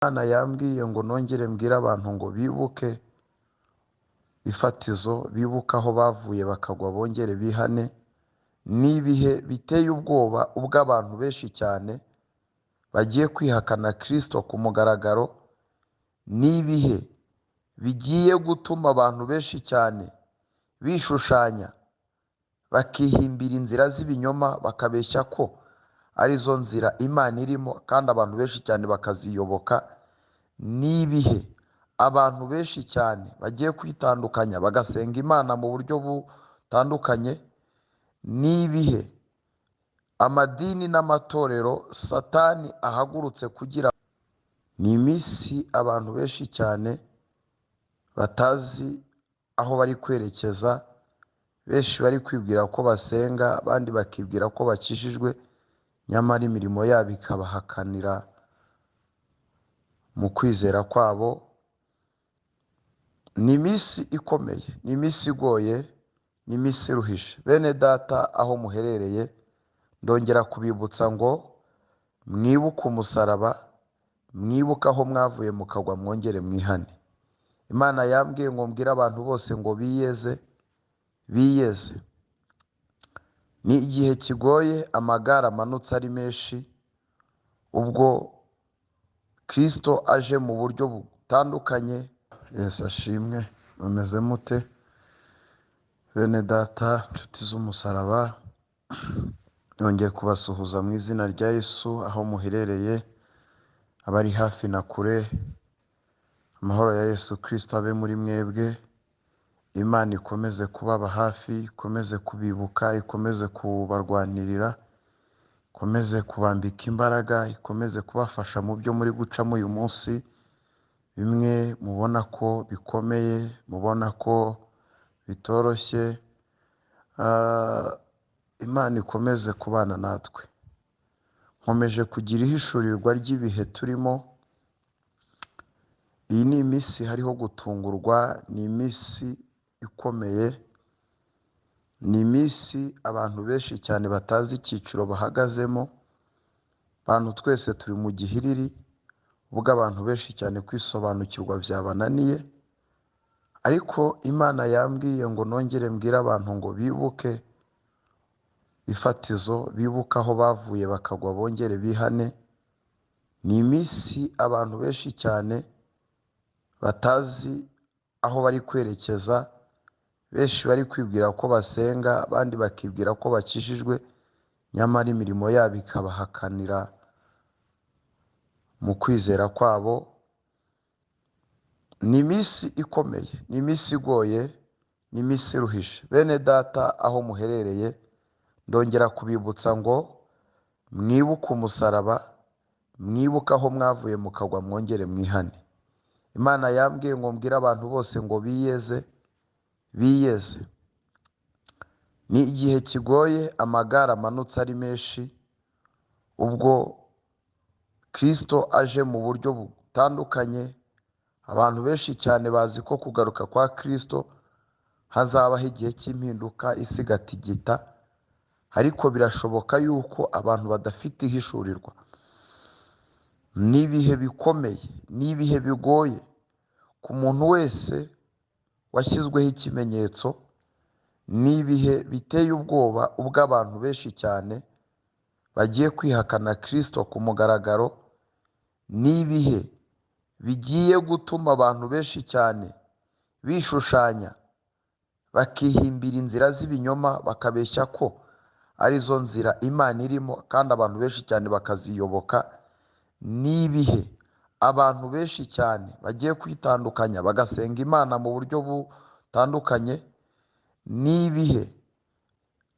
Imana yambwiye ngo nongere mbwire abantu ngo bibuke ifatizo, bibuke aho bavuye bakagwa bongere bihane. Ni ibihe biteye ubwoba ubwo abantu benshi cyane bagiye kwihakana Kristo ku mugaragaro. Ni ibihe bigiye gutuma abantu benshi cyane bishushanya bakihimbira inzira z'ibinyoma, bakabeshya ko arizo nzira Imana irimo kandi abantu benshi cyane bakaziyoboka. Ni ibihe abantu benshi cyane bagiye kwitandukanya bagasenga Imana mu buryo butandukanye. Ni ibihe amadini n'amatorero Satani ahagurutse kugira. Ni iminsi abantu benshi cyane batazi aho bari kwerekeza. Benshi bari kwibwira ko basenga, abandi bakibwira ko bakijijwe, nyamara imirimo yabo ikabahakanira mu kwizera kwabo. Ni iminsi ikomeye, ni iminsi igoye, ni iminsi iruhije. Bene data aho muherereye, ndongera kubibutsa ngo mwibuke umusaraba, mwibuke aho mwavuye mukagwa mwongere mwihane. Imana yambwiye ngo mbwire abantu bose ngo biyeze. Ni igihe kigoye, amagare amanutse ari menshi, ubwo Kristo aje mu buryo butandukanye. Yesu ashimwe. Mumeze mute bene data, inshuti z'umusaraba? Nongeye kubasuhuza mu izina rya Yesu aho muherereye, abari hafi na kure. Amahoro ya Yesu Kristo abe muri mwebwe. Imana ikomeze kubaba hafi, ikomeze kubibuka, ikomeze kubarwanirira, ikomeze kubambika imbaraga, ikomeze kubafasha mu byo muri gucamo uyu munsi. Bimwe mubona ko bikomeye, mubona ko bitoroshye, Imana ikomeze kubana natwe. Nkomeje kugira ihishurirwa ry'ibihe turimo. Iyi ni iminsi hariho gutungurwa, ni iminsi ikomeye, ni iminsi abantu benshi cyane batazi icyiciro bahagazemo. Abantu twese turi mu gihiriri, ubwo abantu benshi cyane kwisobanukirwa byabananiye. Ariko Imana yambwiye ngo nongere mbwire abantu ngo bibuke ifatizo, bibuke aho bavuye bakagwa bongere bihane. Ni iminsi abantu benshi cyane batazi aho bari kwerekeza. Benshi bari kwibwira ko basenga, abandi bakibwira ko bakijijwe, nyamara imirimo yabo ikabahakanira mu kwizera kwabo. Ni iminsi ikomeye, ni iminsi igoye, ni iminsi iruhije. Bene data aho muherereye, ndongera kubibutsa ngo mwibuke umusaraba, mwibuke aho mwavuye mukagwa mwongere mwihane. Imana yambwiye ngo mbwire abantu bose ngo biyeze. Ni igihe kigoye, amagare amanutse ari menshi, ubwo Kristo aje mu buryo butandukanye. Abantu benshi cyane bazi ko kugaruka kwa Kristo hazabaho igihe cy'impinduka, isi igatigita. Ariko birashoboka yuko abantu badafite ihishurirwa. Ni ibihe bikomeye, ni ibihe bigoye ku muntu wese washyizweho ikimenyetso. Ni ibihe biteye ubwoba ubwo abantu benshi cyane bagiye kwihakana Kristo ku mugaragaro. Ni ibihe bigiye gutuma abantu benshi cyane bishushanya bakihimbira inzira z'ibinyoma, bakabeshya ko arizo nzira Imana irimo kandi abantu benshi cyane bakaziyoboka. Ni ibihe abantu benshi cyane bagiye kwitandukanya bagasenga Imana mu buryo butandukanye. Ni ibihe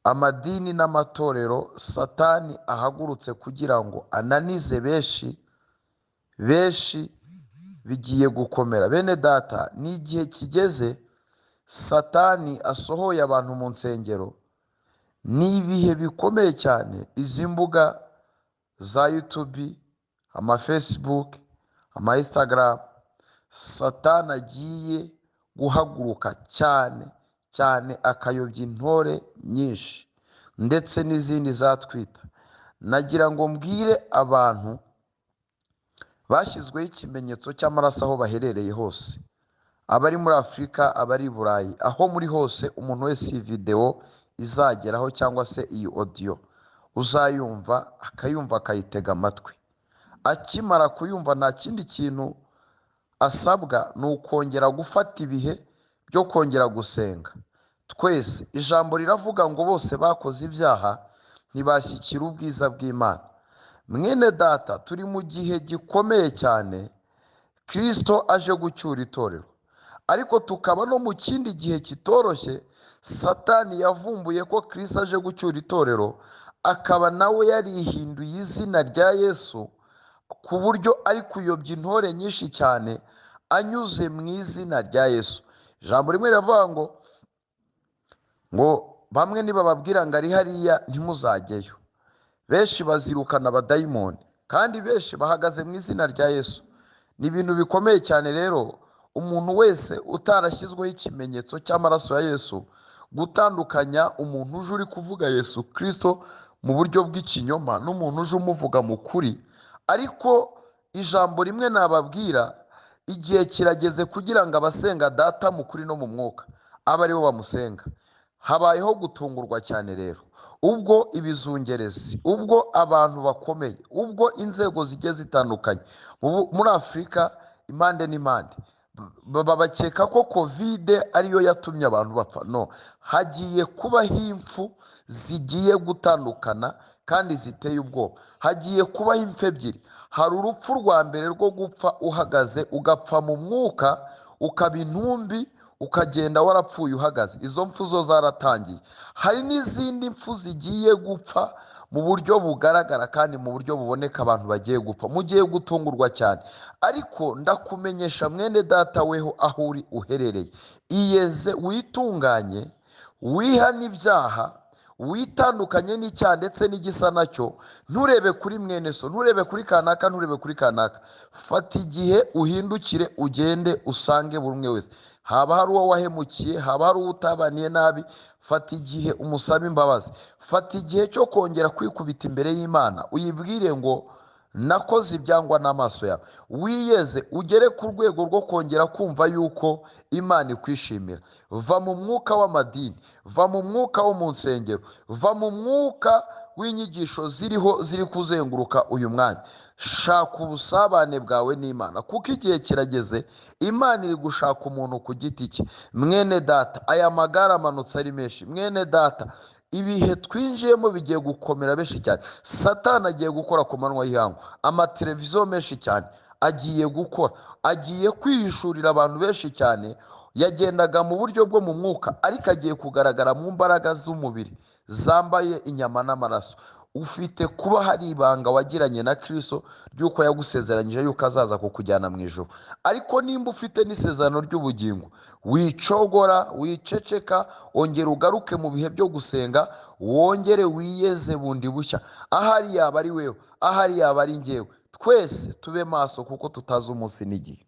amadini n'amatorero Satani ahagurutse kugira ngo ananize benshi bigiye gukomera. Bene data, ni igihe kigeze Satani asohoye abantu mu nsengero. Ni ibihe bikomeye cyane. Izi mbuga za YouTube, Facebook, Instagram, Satani agiye guhaguruka cyane akayobya intore nyinshi ndetse n'izindi za Twitter. Nagira ngo mbwire abantu bashyizweho ikimenyetso cy'amaraso aho baherereye hose, abari muri Afurika, abari i Burayi, aho muri hose umuntu wese iyi videwo izageraho cyangwa se iyi audio uzayumva akayumva akayitega amatwi. Akimara kuyumva nta kindi kintu asabwa ni ukongera gufata ibihe byo kongera gusenga. Twese ijambo riravuga ngo bose bakoze ibyaha ntibashyikira ubwiza bw'Imana. Mwene data, turi mu gihe gikomeye cyane, Kristo aje gucyura itorero, ariko tukaba no mu kindi gihe kitoroshye. Satani yavumbuye ko Kristo aje gucyura itorero, akaba nawe yarihinduye izina rya Yesu, ku buryo ari kuyobya intore nyinshi cyane anyuze mu izina rya Yesu. Ijambo rimwe riravuga ngo bamwe nibababwira ngo ari hariya ntimuzajyeyo. Benshi bazirukana abadayimoni kandi benshi bahagaze mu izina rya Yesu. Ni ibintu bikomeye cyane rero, umuntu wese utarashyizweho ikimenyetso cy'amaraso ya Yesu, gutandukanya umuntu uje uri kuvuga Yesu Kristo mu buryo bw'ikinyoma n'umuntu uje umuvuga mu kuri. Ariko ijambo rimwe nababwira, igihe kirageze kugira ngo abasenga Data mu kuri no mu mwuka abe ari bo bamusenga. Habayeho gutungurwa cyane rero, ubwo ibizungerezi, ubwo abantu bakomeye, ubwo inzego zigiye zitandukanye muri Afurika impande n'impande bakeka ko kovide ariyo yatumye abantu bapfa. No, hagiye kubaho impfu zigiye gutandukana kandi ziteye ubwoba. Hagiye kubaho impfu ebyiri. Hari urupfu rwa mbere rwo gupfa uhagaze, ugapfa mu mwuka, ukaba intumbi, ukagenda warapfuye uhagaze. Izo mpfu zo zaratangiye. Hari n'izindi mpfu zigiye gupfa mu buryo bugaragara kandi mu buryo buboneka, abantu bagiye gupfa, mugiye gutungurwa cyane. Ariko ndakumenyesha mwene data weho aho uri uherereye, iyeze witunganye, wihane ibyaha, witandukanye n'icyaha ndetse n'igisa nacyo. Nturebe kuri mwene so, nturebe kuri kanaka, nturebe kuri kanaka. Fata igihe uhindukire ugende usange buri umwe wese. Haba hari uwo wahemukiye, haba hari uwo utabaniye nabi, fata igihe umusabe imbabazi. Fata igihe cyo kongera kwikubita imbere y'Imana, uyibwire ngo nakoze ibyangwa n'amaso yawe. Wiyeze ugere ku rwego rwo kongera kumva yuko Imana ikwishimira. Va mu mwuka w'amadini, va mu mwuka wo mu nsengero, va mu mwuka w'inyigisho ziri kuzenguruka uyu mwanya. Shaka ubusabane bwawe n'Imana, kuko igihe kirageze. Imana iri gushaka umuntu ku giti cye. Mwene data, aya magare amanutse ari menshi. Mwene data, ibihe twinjiyemo bigiye gukomera benshi cyane. Satani agiye gukora ku manywa y'ihangu. Amateleviziyo menshi cyane agiye gukora, agiye kwihishurira abantu benshi cyane. Yagendaga mu buryo bwo mu mwuka, ariko agiye kugaragara mu mbaraga z'umubiri zambaye inyama n'amaraso. Ufite kuba hari ibanga wagiranye na Kristo ry'uko yagusezeranyije yuko azaza kukujyana mu ijuru. Ariko nimba ufite n'isezerano ry'ubugingo, wicogora, wiceceka, ongera ugaruke mu bihe byo gusenga, wongere wiyeze bundi bushya. Ahari yaba ari wewe, ahari yaba ari njyewe, twese tube maso kuko tutazi umunsi n'igihe.